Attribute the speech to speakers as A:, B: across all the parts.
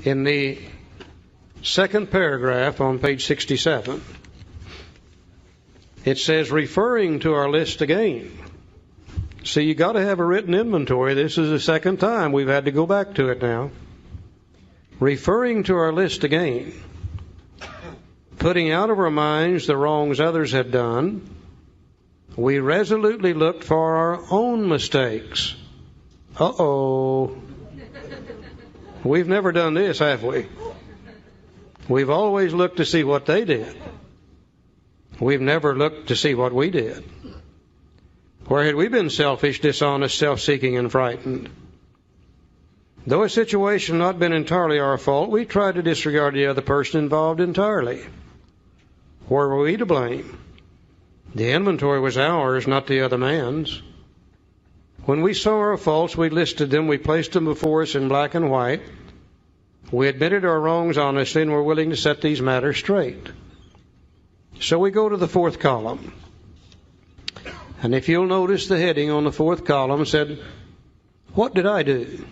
A: In the second paragraph on page 67, it says, referring to our list again. See, you got to have a written inventory. This is the second time we've had to go back to it now. Referring to our list again, putting out of our minds the wrongs others had done, we resolutely looked for our own mistakes. Uh-oh. We've never done this, have we? We've always looked to see what they did. We've never looked to see what we did. Where had we been selfish, dishonest, self-seeking, and frightened? Though a situation had not been entirely our fault, we tried to disregard the other person involved entirely. Where were we to blame? The inventory was ours, not the other man's. When we saw our faults, we listed them, we placed them before us in black and white. We admitted our wrongs honestly and were willing to set these matters straight. So we go to the fourth column. And if you'll notice, the heading on the fourth column said, what did I do?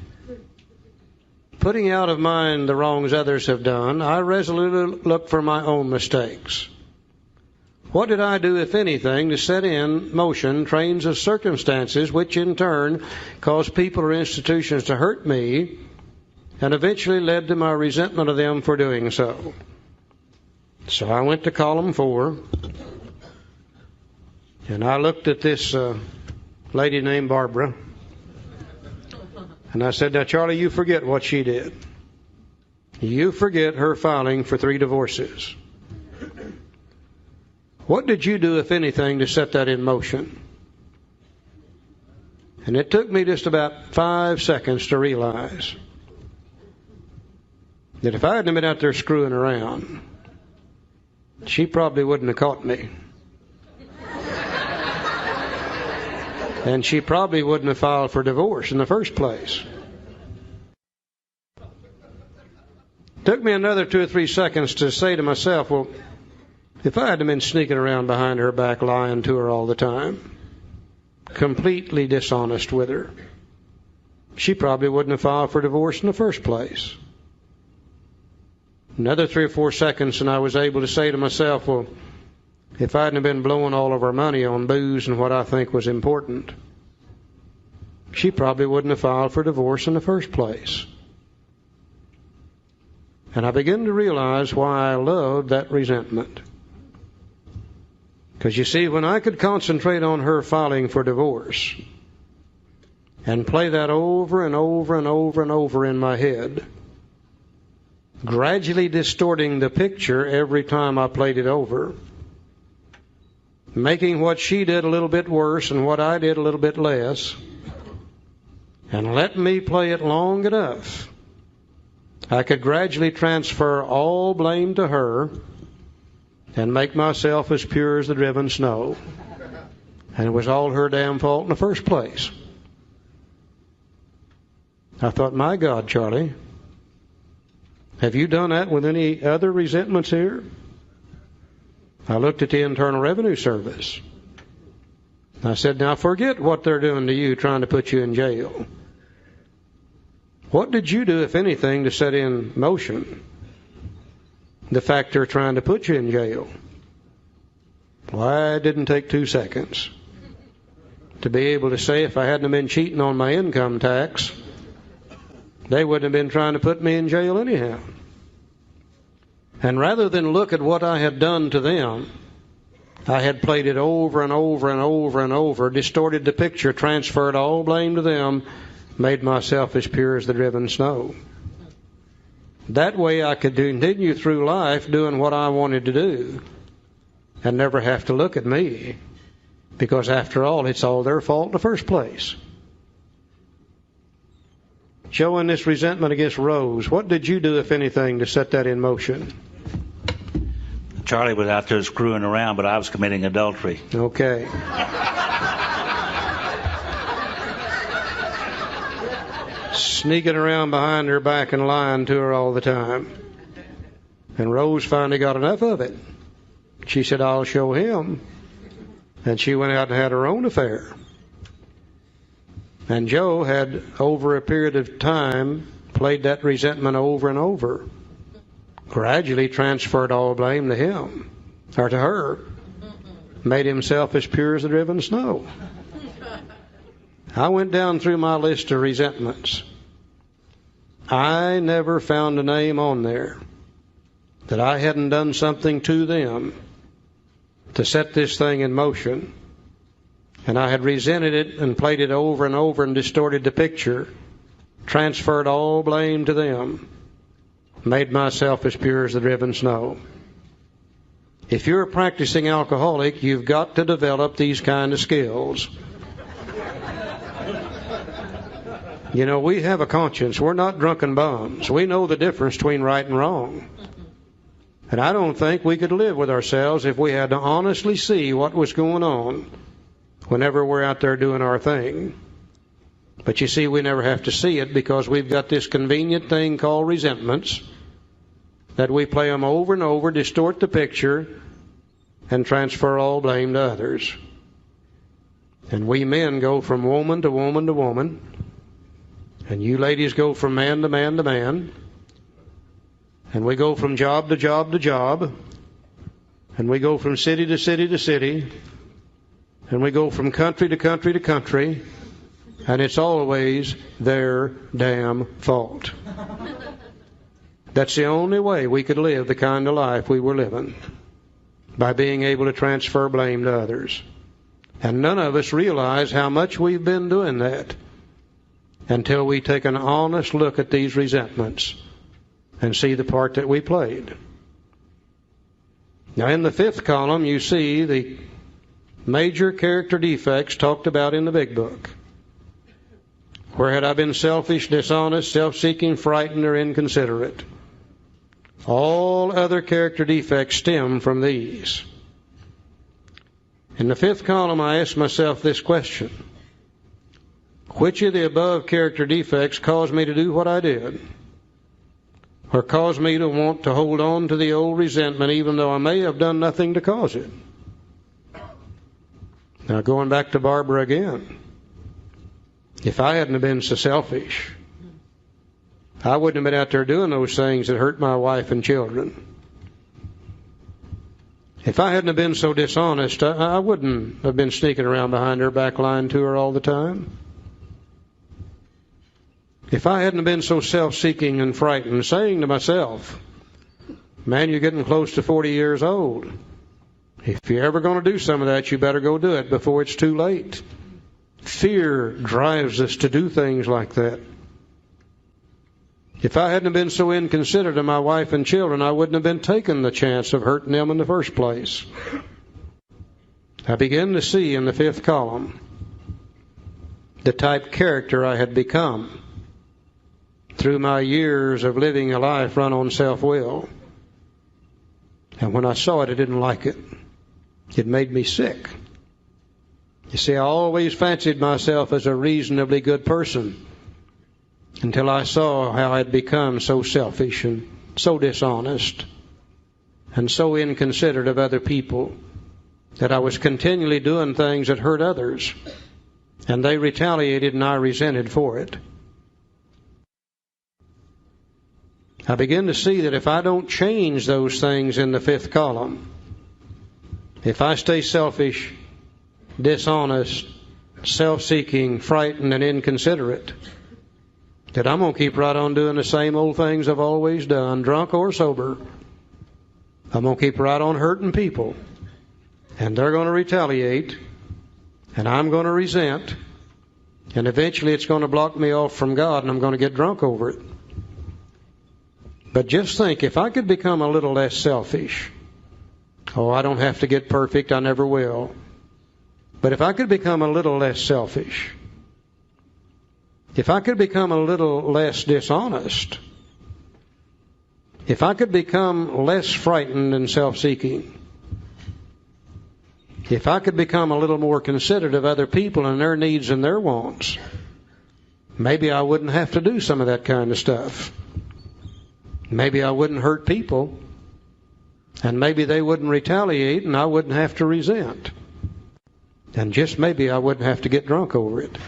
A: Putting out of mind the wrongs others have done, I resolutely look for my own mistakes. What did I do, if anything, to set in motion trains of circumstances which in turn caused people or institutions to hurt me and eventually led to my resentment of them for doing so? So I went to column 4, and I looked at this lady named Barbara, and I said, now, Charlie, you forget what she did. You forget her filing for 3 divorces. What did you do, if anything, to set that in motion? And it took me just about 5 seconds to realize that if I hadn't been out there screwing around, she probably wouldn't have caught me. And she probably wouldn't have filed for divorce in the first place. Took me another 2 or 3 seconds to say to myself, well, if I hadn't been sneaking around behind her back, lying to her all the time, completely dishonest with her, she probably wouldn't have filed for divorce in the first place. Another 3 or 4 seconds, and I was able to say to myself, well, if I hadn't been blowing all of our money on booze and what I think was important, she probably wouldn't have filed for divorce in the first place. And I began to realize why I loved that resentment. Because you see, when I could concentrate on her filing for divorce and play that over and over and over and over in my head, gradually distorting the picture every time I played it over, making what she did a little bit worse and what I did a little bit less, and let me play it long enough, I could gradually transfer all blame to her and make myself as pure as the driven snow. And it was all her damn fault in the first place. I thought, my God, Charlie, have you done that with any other resentments here? I looked at the Internal Revenue Service. I said, now forget what they're doing to you, trying to put you in jail. What did you do, if anything, to set in motion the fact they're trying to put you in jail? Why, it didn't take 2 seconds to be able to say, if I hadn't been cheating on my income tax, they wouldn't have been trying to put me in jail anyhow. And rather than look at what I had done to them, I had played it over and over and over and over, distorted the picture, transferred all blame to them, made myself as pure as the driven snow. That way I could continue through life doing what I wanted to do and never have to look at me, because after all, it's all their fault in the first place. Showing this resentment against Rose, what did you do, if anything, to set that in motion?
B: Charlie was out there screwing around, but I was committing adultery.
A: Okay. Sneaking around behind her back and lying to her all the time. And Rose finally got enough of it. She said, I'll show him. And she went out and had her own affair. And Joe had, over a period of time, played that resentment over and over, gradually transferred all blame to him, or to her, made himself as pure as the driven snow. I went down through my list of resentments. I never found a name on there that I hadn't done something to them to set this thing in motion, and I had resented it and played it over and over and distorted the picture, transferred all blame to them, made myself as pure as the driven snow. If you're a practicing alcoholic, you've got to develop these kind of skills. You know, we have a conscience. We're not drunken bums. We know the difference between right and wrong. And I don't think we could live with ourselves if we had to honestly see what was going on whenever we're out there doing our thing. But you see, we never have to see it because we've got this convenient thing called resentments, that we play them over and over, distort the picture, and transfer all blame to others. And we men go from woman to woman to woman, and you ladies go from man to man to man, and we go from job to job to job, and we go from city to city to city, and we go from country to country to country, and it's always their damn fault. That's the only way we could live the kind of life we were living, by being able to transfer blame to others. And none of us realize how much we've been doing that until we take an honest look at these resentments and see the part that we played. Now, in the fifth column, you see the major character defects talked about in the big book. Where had I been selfish, dishonest, self-seeking, frightened, or inconsiderate? All other character defects stem from these. In the fifth column, I asked myself this question: which of the above character defects caused me to do what I did? Or caused me to want to hold on to the old resentment even though I may have done nothing to cause it? Now, going back to Barbara again, if I hadn't have been so selfish, I wouldn't have been out there doing those things that hurt my wife and children. If I hadn't have been so dishonest, I wouldn't have been sneaking around behind her back lying to her all the time. If I hadn't have been so self-seeking and frightened, saying to myself, man, you're getting close to 40 years old. If you're ever going to do some of that, you better go do it before it's too late. Fear drives us to do things like that. If I hadn't been so inconsiderate of my wife and children, I wouldn't have been taking the chance of hurting them in the first place. I began to see in the fifth column the type character I had become through my years of living a life run on self-will. And when I saw it, I didn't like it. It made me sick. You see, I always fancied myself as a reasonably good person until I saw how I'd become so selfish and so dishonest and so inconsiderate of other people that I was continually doing things that hurt others, and they retaliated and I resented for it. I begin to see that if I don't change those things in the fifth column, if I stay selfish, dishonest, self-seeking, frightened, and inconsiderate, that I'm going to keep right on doing the same old things I've always done, drunk or sober. I'm going to keep right on hurting people, and they're going to retaliate, and I'm going to resent, and eventually it's going to block me off from God, and I'm going to get drunk over it. But just think, if I could become a little less selfish, I don't have to get perfect, I never will. But if I could become a little less selfish, if I could become a little less dishonest, if I could become less frightened and self-seeking, if I could become a little more considerate of other people and their needs and their wants, maybe I wouldn't have to do some of that kind of stuff. Maybe I wouldn't hurt people, and maybe they wouldn't retaliate, and I wouldn't have to resent. And just maybe I wouldn't have to get drunk over it.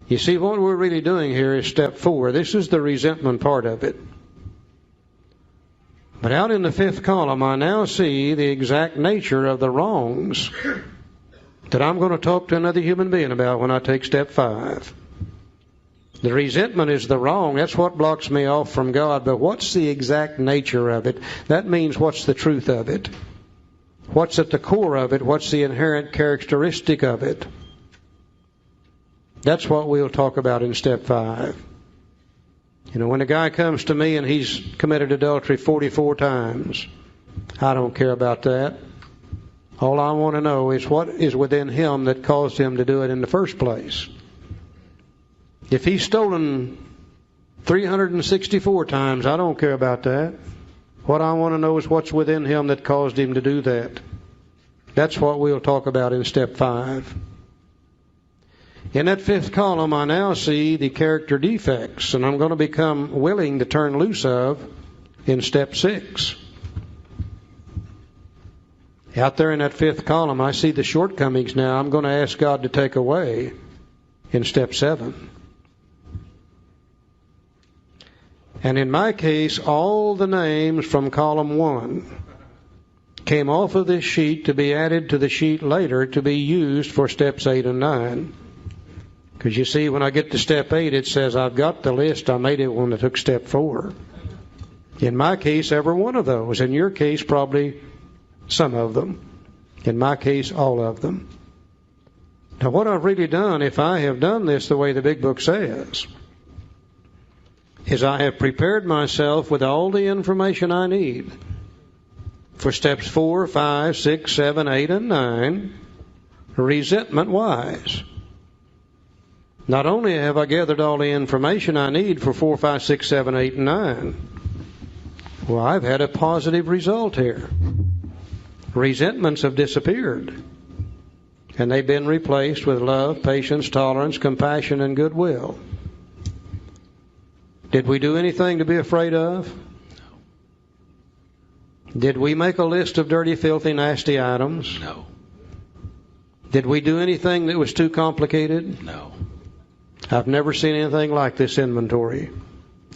A: You see, what we're really doing here is step 4. This is the resentment part of it. But out in the 5th column, I now see the exact nature of the wrongs that I'm going to talk to another human being about when I take step 5. The resentment is the wrong. That's what blocks me off from God. But what's the exact nature of it? That means what's the truth of it? What's at the core of it? What's the inherent characteristic of it? That's what we'll talk about in step 5. You know, when a guy comes to me and he's committed adultery 44 times, I don't care about that. All I want to know is what is within him that caused him to do it in the first place. If he's stolen 364 times, I don't care about that. What I want to know is what's within him that caused him to do that. That's what we'll talk about in step 5. In that 5th column, I now see the character defects, and I'm going to become willing to turn loose of in step 6. Out there in that 5th column, I see the shortcomings now I'm going to ask God to take away in step 7. And in my case, all the names from column 1 came off of this sheet to be added to the sheet later to be used for steps 8 and 9. Because you see, when I get to step 8, it says, I've got the list. I made it when I took step 4. In my case, every one of those. In your case, probably some of them. In my case, all of them. Now, what I've really done, if I have done this the way the big book says, is I have prepared myself with all the information I need for steps 4, 5, 6, 7, 8, and 9, resentment-wise. Not only have I gathered all the information I need for 4, 5, 6, 7, 8, and 9, well, I've had a positive result here. Resentments have disappeared, and they've been replaced with love, patience, tolerance, compassion, and goodwill. Did we do anything to be afraid of? No. Did we make a list of dirty, filthy, nasty items?
B: No.
A: Did we do anything that was too complicated?
B: No.
A: I've never seen anything like this inventory,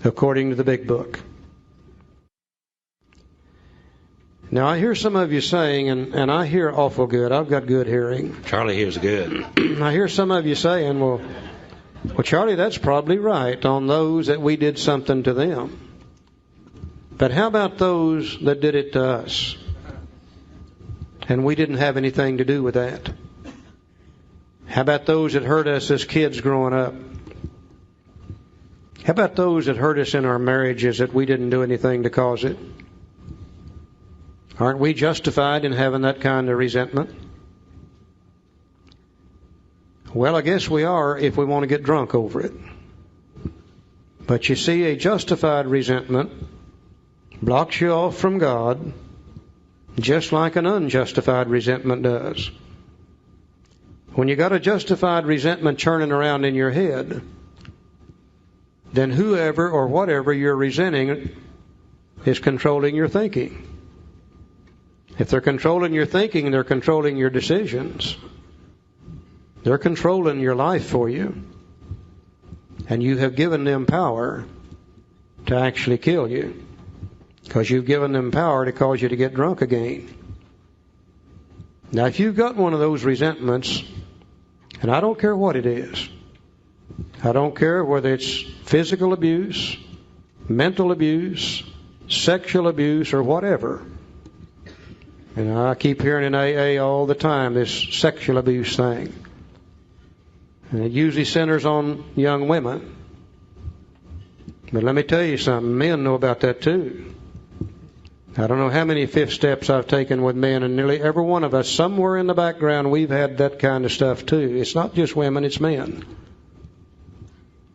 A: according to the big book. Now, I hear some of you saying, and I hear awful good. I've got good hearing.
B: Charlie hears good.
A: I hear some of you saying, well, Charlie, that's probably right on those that we did something to them. But how about those that did it to us? And we didn't have anything to do with that. How about those that hurt us as kids growing up? How about those that hurt us in our marriages that we didn't do anything to cause it? Aren't we justified in having that kind of resentment? Well, I guess we are if we want to get drunk over it. But you see, a justified resentment blocks you off from God just like an unjustified resentment does. When you got a justified resentment churning around in your head, then whoever or whatever you're resenting is controlling your thinking. If they're controlling your thinking, they're controlling your decisions. They're controlling your life for you. And you have given them power to actually kill you, because you've given them power to cause you to get drunk again. Now, if you've got one of those resentments, and I don't care what it is, I don't care whether it's physical abuse, mental abuse, sexual abuse, or whatever. And I keep hearing in AA all the time this sexual abuse thing. And it usually centers on young women. But let me tell you something, men know about that too. I don't know how many 5th steps I've taken with men, and nearly every one of us, somewhere in the background, we've had that kind of stuff too. It's not just women, it's men.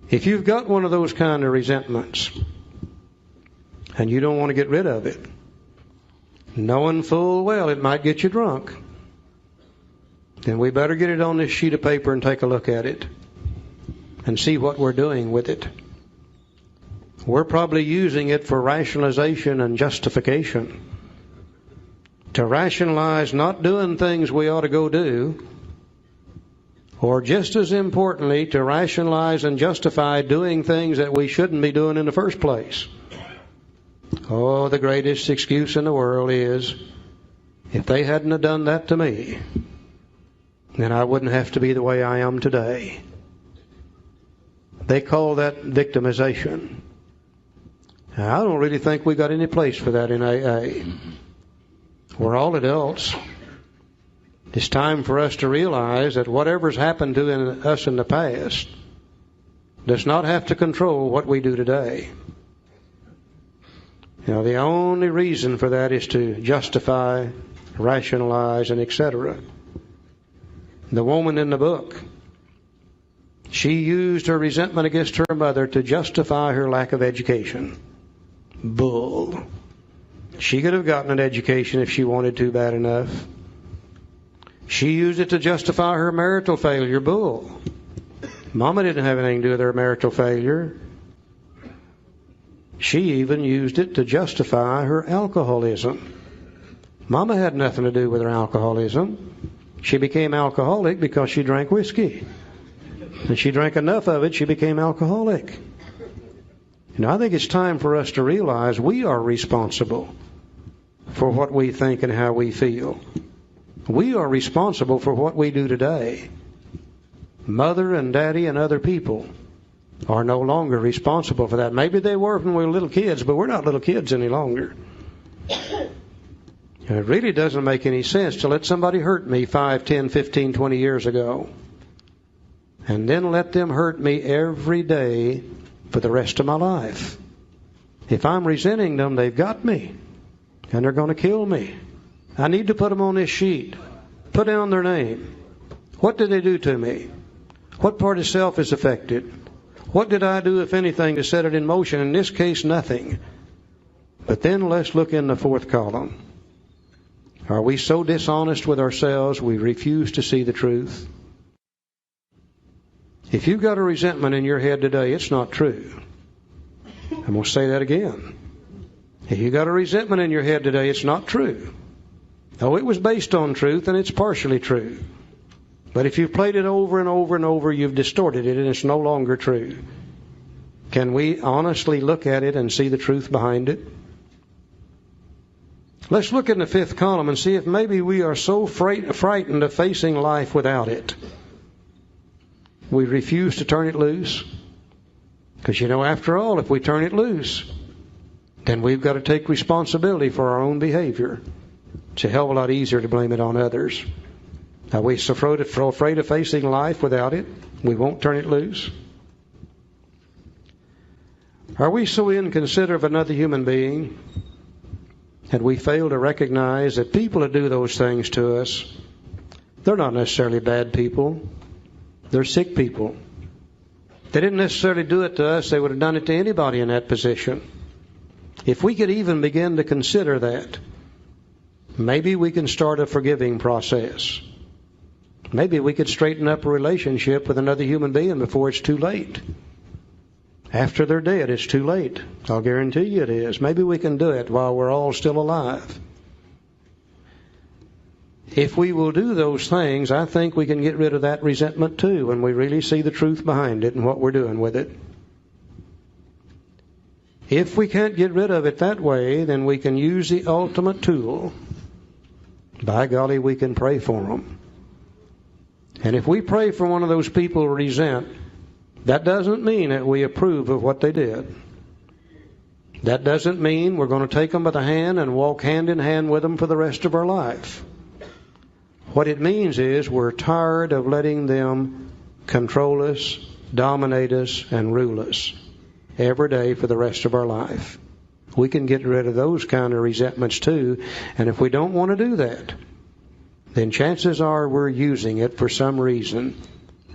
A: If you've got one of those kind of resentments, and you don't want to get rid of it, knowing full well it might get you drunk, then we better get it on this sheet of paper and take a look at it and see what we're doing with it. We're probably using it for rationalization and justification. To rationalize not doing things we ought to go do, or just as importantly, to rationalize and justify doing things that we shouldn't be doing in the first place. Oh, the greatest excuse in the world is, if they hadn't have done that to me, then I wouldn't have to be the way I am today. They call that victimization. Now, I don't really think we got any place for that in AA. We're all adults. It's time for us to realize that whatever's happened to us in the past does not have to control what we do today. You know, the only reason for that is to justify, rationalize, and etc. The woman in the book, she used her resentment against her mother to justify her lack of education. Bull. She could have gotten an education if she wanted to bad enough. She used it to justify her marital failure. Bull. Mama didn't have anything to do with her marital failure. She even used it to justify her alcoholism. Mama had nothing to do with her alcoholism. She became alcoholic because she drank whiskey. And she drank enough of it, she became alcoholic. You know, I think it's time for us to realize we are responsible for what we think and how we feel. We are responsible for what we do today. Mother and daddy and other people are no longer responsible for that. Maybe they were when we were little kids, but we're not little kids any longer. It really doesn't make any sense to let somebody hurt me 5, 10, 15, 20 years ago, and then let them hurt me every day for the rest of my life. If I'm resenting them, they've got me, and they're going to kill me. I need to put them on this sheet. Put down their name. What did they do to me? What part of self is affected? What did I do, if anything, to set it in motion? In this case, nothing. But then let's look in the fourth column. Are we so dishonest with ourselves we refuse to see the truth? If you've got a resentment in your head today, it's not true. I'm going to say that again. If you've got a resentment in your head today, it's not true. Oh, it was based on truth, and it's partially true. But if you've played it over and over and over, you've distorted it, and it's no longer true. Can we honestly look at it and see the truth behind it? Let's look in the fifth column and see if maybe we are so frightened of facing life without it. We refuse to turn it loose. Because, you know, after all, if we turn it loose, then we've got to take responsibility for our own behavior. It's a hell of a lot easier to blame it on others. Are we so afraid of facing life without it, we won't turn it loose? Are we so inconsiderate of another human being that we fail to recognize that people that do those things to us, they're not necessarily bad people. They're sick people. They didn't necessarily do it to us. They would have done it to anybody in that position. If we could even begin to consider that, maybe we can start a forgiving process. Maybe we could straighten up a relationship with another human being before it's too late. After they're dead, it's too late. I'll guarantee you it is. Maybe we can do it while we're all still alive. If we will do those things, I think we can get rid of that resentment too, when we really see the truth behind it and what we're doing with it. If we can't get rid of it that way, then we can use the ultimate tool. By golly, we can pray for them. And if we pray for one of those people who resent, that doesn't mean that we approve of what they did. That doesn't mean we're going to take them by the hand and walk hand in hand with them for the rest of our life. What it means is we're tired of letting them control us, dominate us, and rule us every day for the rest of our life. We can get rid of those kind of resentments too, and if we don't want to do that, then chances are we're using it for some reason,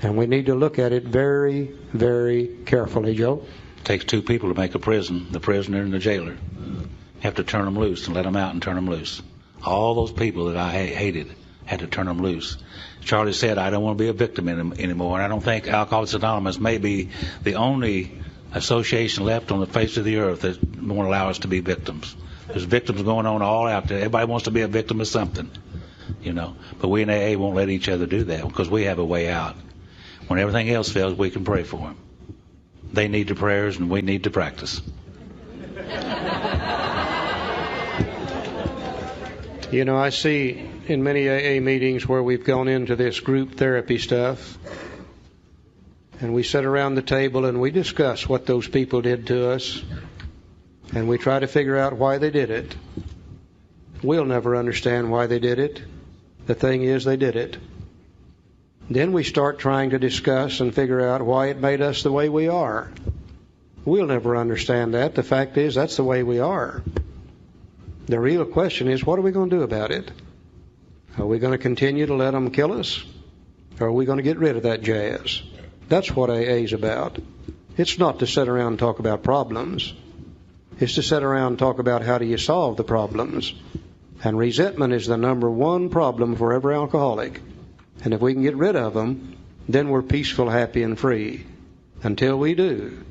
A: and we need to look at it very, very carefully, Joe.
B: It takes two people to make a prison, the prisoner and the jailer. You have to turn them loose and let them out and turn them loose. All those people that I hated had to turn them loose. Charlie said, I don't want to be a victim anymore, and I don't think Alcoholics Anonymous may be the only association left on the face of the earth that won't allow us to be victims. There's victims going on all out there. Everybody wants to be a victim of something, you know. But we in AA won't let each other do that because we have a way out. When everything else fails, we can pray for them. They need the prayers, and we need to practice.
A: You know, I see in many AA meetings where we've gone into this group therapy stuff, and we sit around the table and we discuss what those people did to us, and we try to figure out why they did it. We'll never understand why they did it. The thing is, they did it. Then we start trying to discuss and figure out why it made us the way we are. We'll never understand that. The fact is, that's the way we are. The real question is, what are we going to do about it? Are we going to continue to let them kill us? Or are we going to get rid of that jazz? That's what AA is about. It's not to sit around and talk about problems. It's to sit around and talk about how do you solve the problems. And resentment is the number one problem for every alcoholic. And if we can get rid of them, then we're peaceful, happy, and free. Until we do,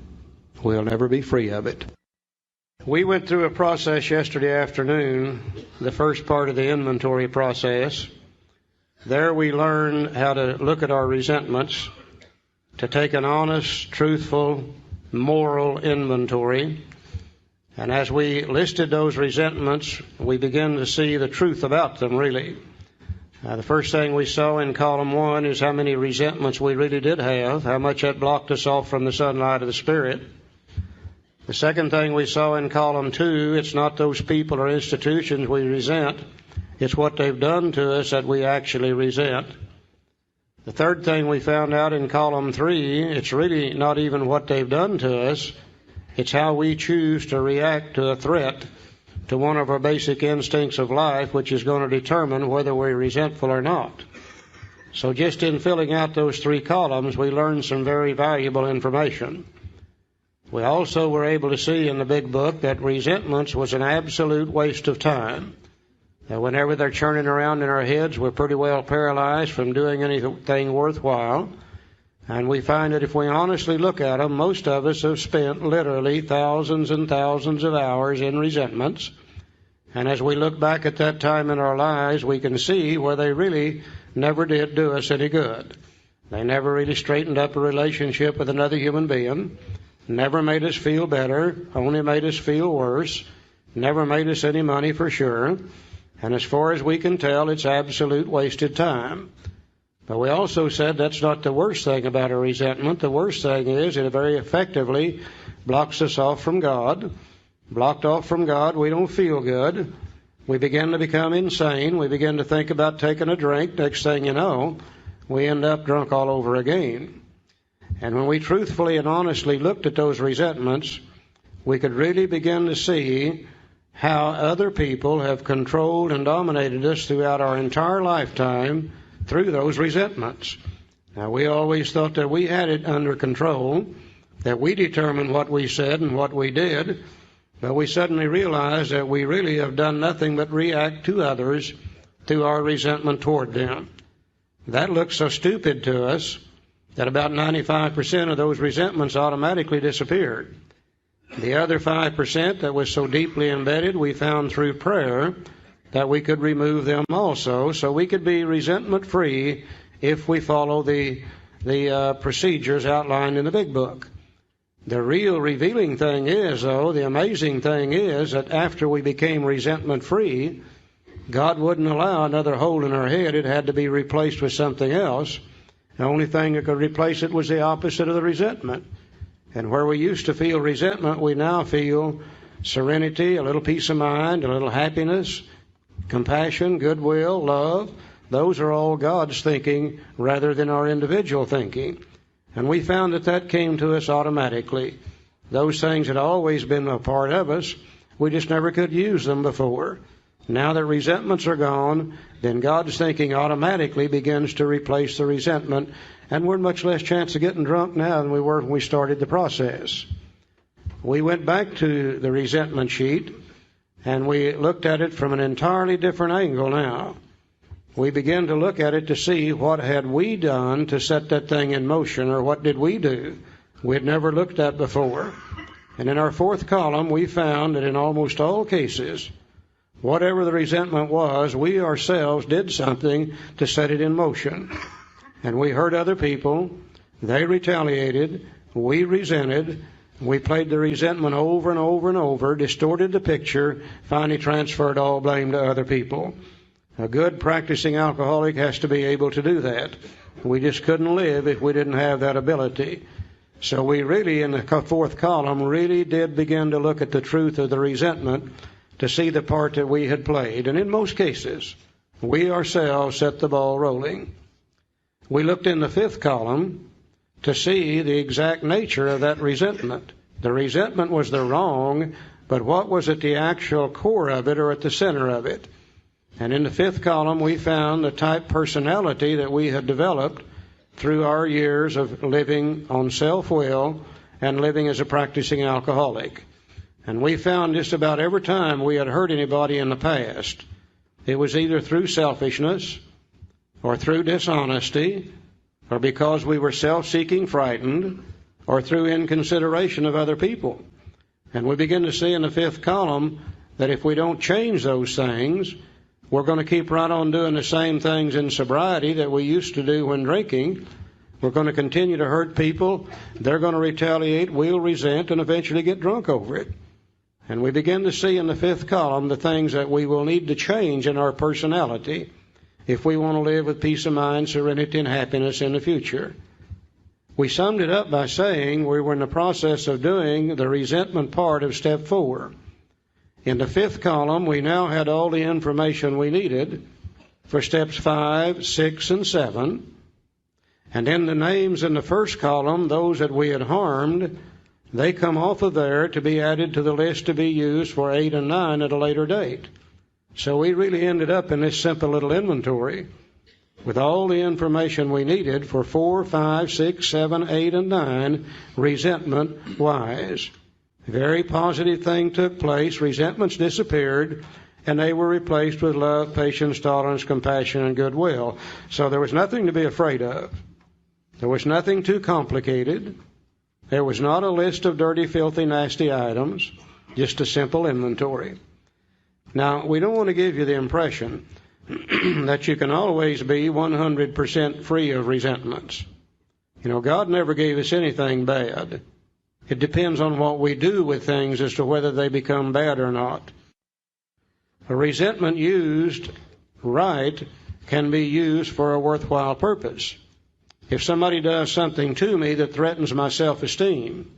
A: we'll never be free of it. We went through a process yesterday afternoon, the first part of the inventory process. There we learned how to look at our resentments, to take an honest, truthful, moral inventory. And as we listed those resentments, we began to see the truth about them, really. The first thing we saw in column 1 is how many resentments we really did have, how much that blocked us off from the sunlight of the Spirit. The second thing we saw in column 2, it's not those people or institutions we resent, it's what they've done to us that we actually resent. The third thing we found out in column 3, it's really not even what they've done to us, it's how we choose to react to a threat to one of our basic instincts of life, which is going to determine whether we're resentful or not. So just in filling out those 3 columns, we learned some very valuable information. We also were able to see in the big book that resentments was an absolute waste of time. Whenever they're churning around in our heads, we're pretty well paralyzed from doing anything worthwhile. And we find that if we honestly look at them, most of us have spent literally thousands and thousands of hours in resentments. And as we look back at that time in our lives, we can see where they really never did do us any good. They never really straightened up a relationship with another human being, never made us feel better, only made us feel worse, never made us any money for sure. And as far as we can tell, it's absolute wasted time. But we also said that's not the worst thing about a resentment. The worst thing is it very effectively blocks us off from God. Blocked off from God, we don't feel good. We begin to become insane. We begin to think about taking a drink. Next thing you know, we end up drunk all over again. And when we truthfully and honestly looked at those resentments, we could really begin to see how other people have controlled and dominated us throughout our entire lifetime through those resentments. Now, we always thought that we had it under control, that we determined what we said and what we did, but we suddenly realized that we really have done nothing but react to others through our resentment toward them. That looks so stupid to us that about 95% of those resentments automatically disappeared. The other 5% that was so deeply embedded, we found through prayer that we could remove them also, so we could be resentment-free if we follow the procedures outlined in the big book. The real revealing thing is, though, the amazing thing is that after we became resentment-free, God wouldn't allow another hole in our head. It had to be replaced with something else. The only thing that could replace it was the opposite of the resentment. And where we used to feel resentment, we now feel serenity, a little peace of mind, a little happiness, compassion, goodwill, love. Those are all God's thinking rather than our individual thinking. And we found that that came to us automatically. Those things had always been a part of us. We just never could use them before. Now that resentments are gone, then God's thinking automatically begins to replace the resentment, and we're in much less chance of getting drunk now than we were when we started the process. We went back to the resentment sheet, and we looked at it from an entirely different angle now. We began to look at it to see what had we done to set that thing in motion, or what did we do we had never looked at before. And in our 4th column, we found that in almost all cases, whatever the resentment was, we ourselves did something to set it in motion. And we hurt other people, They retaliated. We resented. We played the resentment over and over and over, distorted the picture, finally transferred all blame to other people. A good practicing alcoholic has to be able to do that. We just couldn't live if we didn't have that ability. So we really, in the fourth column, really did begin to look at the truth of the resentment to see the part that we had played. And in most cases, we ourselves set the ball rolling. We looked in the fifth column to see the exact nature of that resentment. The resentment was the wrong, but what was at the actual core of it or at the center of it? And in the fifth column, we found the type personality that we had developed through our years of living on self-will and living as a practicing alcoholic. And we found just about every time we had hurt anybody in the past, it was either through selfishness or through dishonesty or because we were self-seeking frightened or through inconsideration of other people. And we begin to see in the fifth column that if we don't change those things, we're going to keep right on doing the same things in sobriety that we used to do when drinking. We're going to continue to hurt people. They're going to retaliate. We'll resent and eventually get drunk over it. And we begin to see in the fifth column the things that we will need to change in our personality if we want to live with peace of mind, serenity, and happiness in the future. We summed it up by saying we were in the process of doing the resentment part of step 4. In the fifth column, we now had all the information we needed for steps 5, 6, and 7. And in the names in the first column, those that we had harmed, they come off of there to be added to the list to be used for 8 and 9 at a later date. So we really ended up in this simple little inventory with all the information we needed for 4, 5, 6, 7, 8, and 9 resentment-wise. A very positive thing took place. Resentments disappeared, and they were replaced with love, patience, tolerance, compassion, and goodwill. So there was nothing to be afraid of. There was nothing too complicated. There was not a list of dirty, filthy, nasty items, just a simple inventory. Now, we don't want to give you the impression that you can always be 100% free of resentments. You know, God never gave us anything bad. It depends on what we do with things as to whether they become bad or not. A resentment used right can be used for a worthwhile purpose. If somebody does something to me that threatens my self-esteem,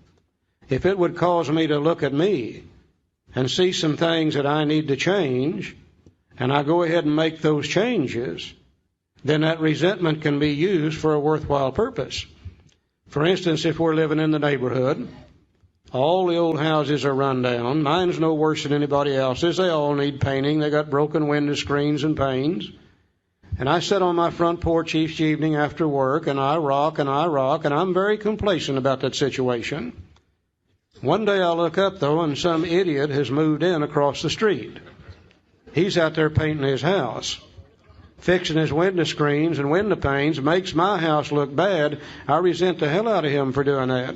A: if it would cause me to look at me and see some things that I need to change, and I go ahead and make those changes, then that resentment can be used for a worthwhile purpose. For instance, if we're living in the neighborhood, all the old houses are run down. Mine's no worse than anybody else's. They all need painting. They got broken window screens and panes. And I sit on my front porch each evening after work, and I rock, and I'm very complacent about that situation. One day I look up, though, and some idiot has moved in across the street. He's out there painting his house, fixing his window screens and window panes, makes my house look bad. I resent the hell out of him for doing that.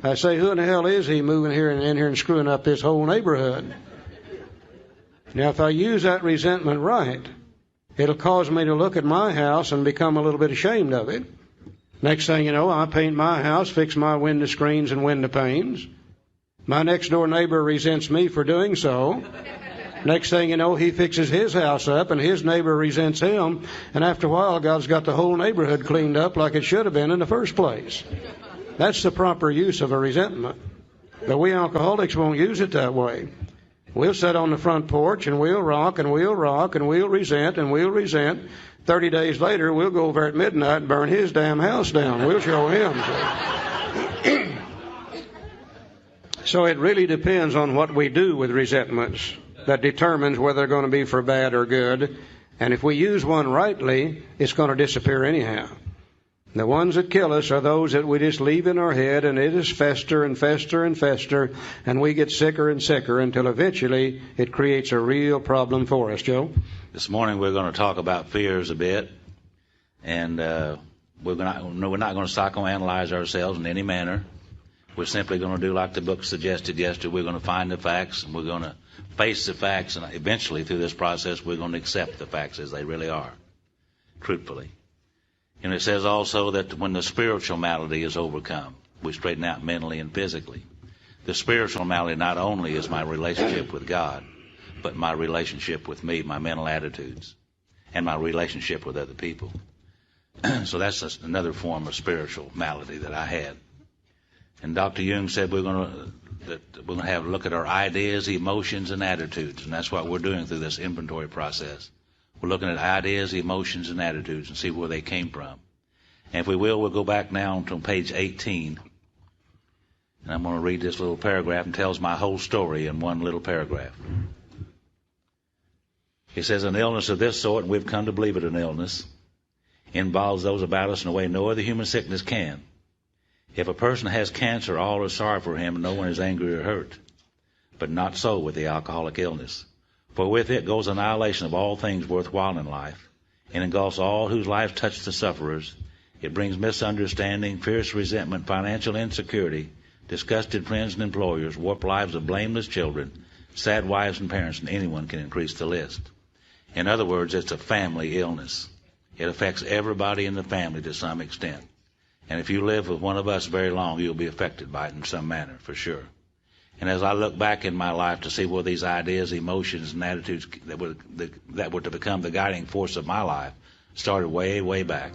A: I say, who in the hell is he moving here and in here and screwing up this whole neighborhood? Now, if I use that resentment right, it'll cause me to look at my house and become a little bit ashamed of it. Next thing you know, I paint my house, fix my window screens and window panes. My next door neighbor resents me for doing so. Next thing you know, he fixes his house up and his neighbor resents him. And after a while, God's got the whole neighborhood cleaned up like it should have been in the first place. That's the proper use of a resentment. But we alcoholics won't use it that way. We'll sit on the front porch and we'll rock and we'll rock and we'll resent and we'll resent. 30 days later, we'll go over at midnight and burn his damn house down. We'll show him. So it really depends on what we do with resentments that determines whether they're going to be for bad or good. And if we use one rightly, it's going to disappear anyhow. The ones that kill us are those that we just leave in our head, and it is fester and fester and fester, and we get sicker and sicker until eventually it creates a real problem for us. Joe?
B: This morning we're going to talk about fears a bit, and we're not going to psychoanalyze ourselves in any manner. We're simply going to do like the book suggested yesterday. We're going to find the facts, and we're going to face the facts, and eventually through this process we're going to accept the facts as they really are, truthfully. And it says also that when the spiritual malady is overcome, we straighten out mentally and physically. The spiritual malady not only is my relationship with God, but my relationship with me, my mental attitudes, and my relationship with other people. So that's another form of spiritual malady that I had. And Dr. Jung said we're going to have a look at our ideas, emotions, and attitudes, and that's what we're doing through this inventory process. We're looking at ideas, emotions, and attitudes and see where they came from. And if we will, we'll go back now to page 18. And I'm going to read this little paragraph, and tells my whole story in one little paragraph. He says, an illness of this sort, and we've come to believe it an illness, involves those about us in a way no other human sickness can. If a person has cancer, all are sorry for him, and no one is angry or hurt. But not so with the alcoholic illness. For with it goes annihilation of all things worthwhile in life, and engulfs all whose lives touch the sufferers. It brings misunderstanding, fierce resentment, financial insecurity, disgusted friends and employers, warped lives of blameless children, sad wives and parents, and anyone can increase the list. In other words, it's a family illness. It affects everybody in the family to some extent. And if you live with one of us very long, you'll be affected by it in some manner, for sure. And as I look back in my life to see where these ideas, emotions, and attitudes that were to become the guiding force of my life started way, way back.